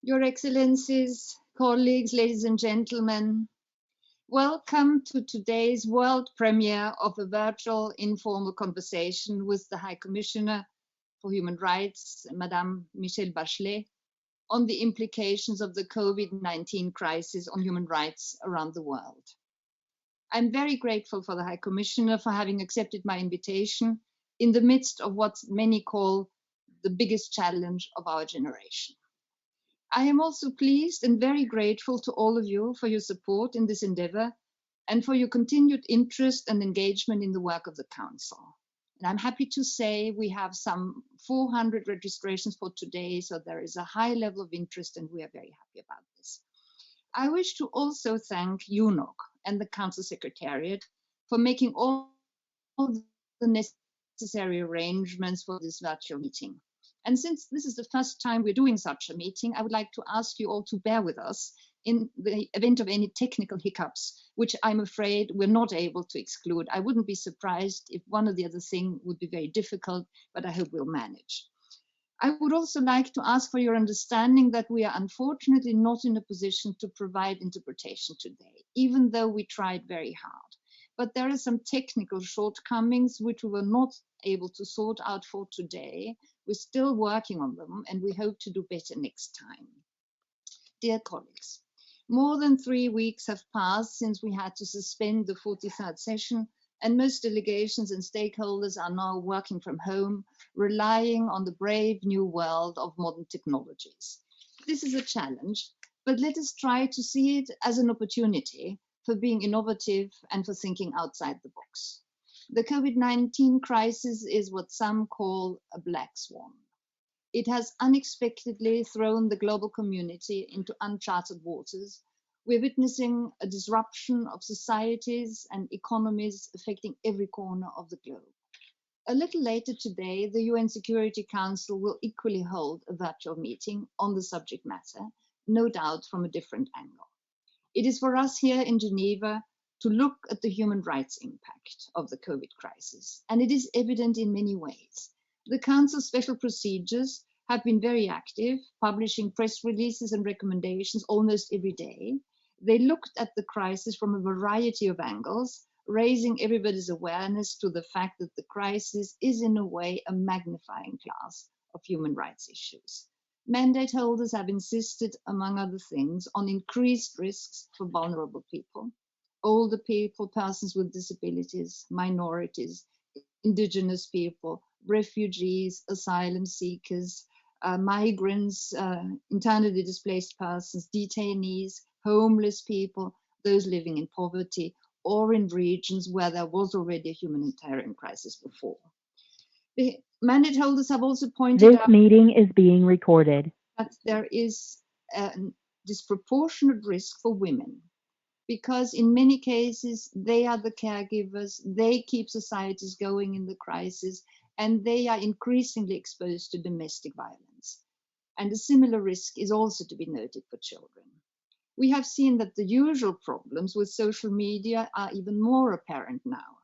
Your Excellencies, colleagues, ladies and gentlemen, welcome to today's world premiere of a virtual informal conversation with the High Commissioner for Human Rights, Madame Michelle Bachelet, on the implications of the COVID-19 crisis on human rights around the world. I'm very grateful for the High Commissioner for having accepted my invitation in the midst of what many call the biggest challenge of our generation. I am also pleased and very grateful to all of you for your support in this endeavor and for your continued interest and engagement in the work of the Council. And I'm happy to say we have some 400 registrations for today, so there is a high level of interest and we are very happy about this. I wish to also thank UNOC and the Council Secretariat for making all the necessary arrangements for this virtual meeting. And since this is the first time we're doing such a meeting, I would like to ask you all to bear with us in the event of any technical hiccups, which I'm afraid we're not able to exclude. I wouldn't be surprised if one or the other thing would be very difficult, but I hope we'll manage. I would also like to ask for your understanding that we are unfortunately not in a position to provide interpretation today, even though we tried very hard. But there are some technical shortcomings which we were not able to sort out for today. We're still working on them and we hope to do better next time. Dear colleagues, more than 3 weeks have passed since we had to suspend the 43rd session, and most delegations and stakeholders are now working from home, relying on the brave new world of modern technologies. This is a challenge, but let us try to see it as an opportunity for being innovative and for thinking outside the box. The COVID-19 crisis is what some call a black swan. It has unexpectedly thrown the global community into uncharted waters. We're witnessing a disruption of societies and economies affecting every corner of the globe. A little later today, the UN Security Council will equally hold a virtual meeting on the subject matter, no doubt from a different angle. It is for us here in Geneva to look at the human rights impact of the COVID crisis, and it is evident in many ways. The Council's special procedures have been very active, publishing press releases and recommendations almost every day. They looked at the crisis from a variety of angles, raising everybody's awareness to the fact that the crisis is in a way a magnifying glass of human rights issues. Mandate holders have insisted, among other things, on increased risks for vulnerable people, older people, persons with disabilities, minorities, indigenous people, refugees, asylum seekers, migrants, internally displaced persons, detainees, homeless people, those living in poverty, or in regions where there was already a humanitarian crisis before. The mandate holders have also pointed out This meeting is being recorded. that there is a disproportionate risk for women, because in many cases, they are the caregivers, they keep societies going in the crisis, and they are increasingly exposed to domestic violence. And a similar risk is also to be noted for children. We have seen that the usual problems with social media are even more apparent now.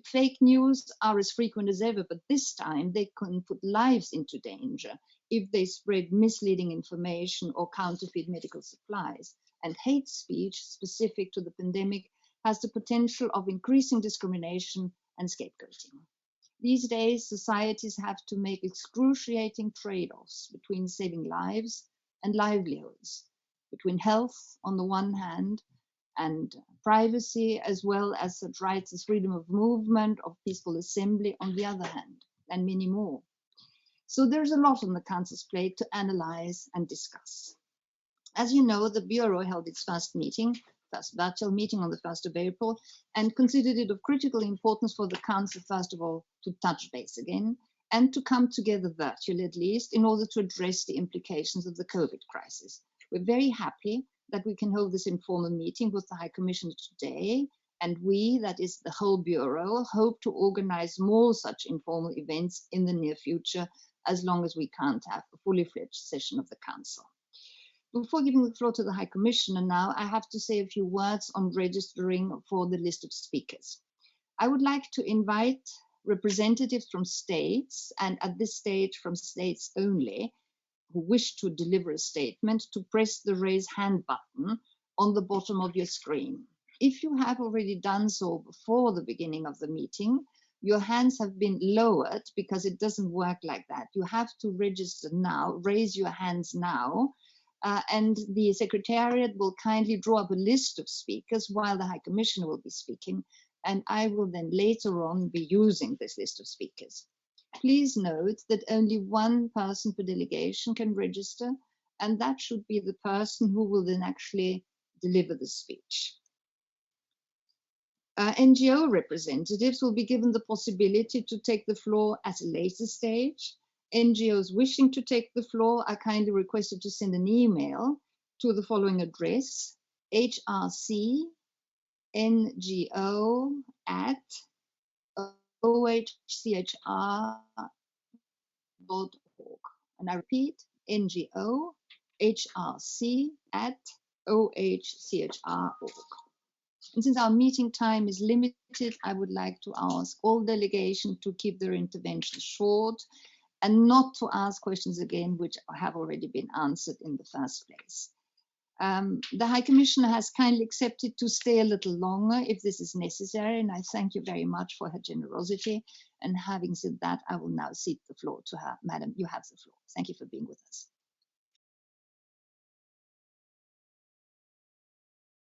Fake news are as frequent as ever, but this time they can put lives into danger if they spread misleading information or counterfeit medical supplies. And hate speech specific to the pandemic has the potential of increasing discrimination and scapegoating. These days, societies have to make excruciating trade-offs between saving lives and livelihoods, between health on the one hand and privacy, as well as such rights as freedom of movement, of peaceful assembly on the other hand, and many more. So there's a lot on the Council's plate to analyze and discuss. As you know, the Bureau held its first virtual meeting on the 1st of April, and considered it of critical importance for the Council, first of all, to touch base again, and to come together virtually at least, in order to address the implications of the COVID crisis. We're very happy that we can hold this informal meeting with the High Commissioner today, and we, that is the whole Bureau, hope to organize more such informal events in the near future, as long as we can't have a fully fledged session of the Council. Before giving the floor to the High Commissioner now, I have to say a few words on registering for the list of speakers. I would like to invite representatives from states, and at this stage from states only, who wish to deliver a statement to press the raise hand button on the bottom of your screen. If you have already done so before the beginning of the meeting, your hands have been lowered because it doesn't work like that. You have to register now, raise your hands now, and the Secretariat will kindly draw up a list of speakers while the High Commissioner will be speaking, and I will then later on be using this list of speakers. Please note that only one person per delegation can register, and that should be the person who will then actually deliver the speech. NGO representatives will be given the possibility to take the floor at a later stage. NGOs wishing to take the floor are kindly requested to send an email to the following address: hrcngo@ohchr.org. And I repeat, NGO@hrc.org. And since our meeting time is limited, I would like to ask all delegations to keep their interventions short and not to ask questions again which have already been answered in the first place. The High Commissioner has kindly accepted to stay a little longer if this is necessary, and I thank you very much for her generosity. And having said that, I will now cede the floor to her. Madam, you have the floor. Thank you for being with us.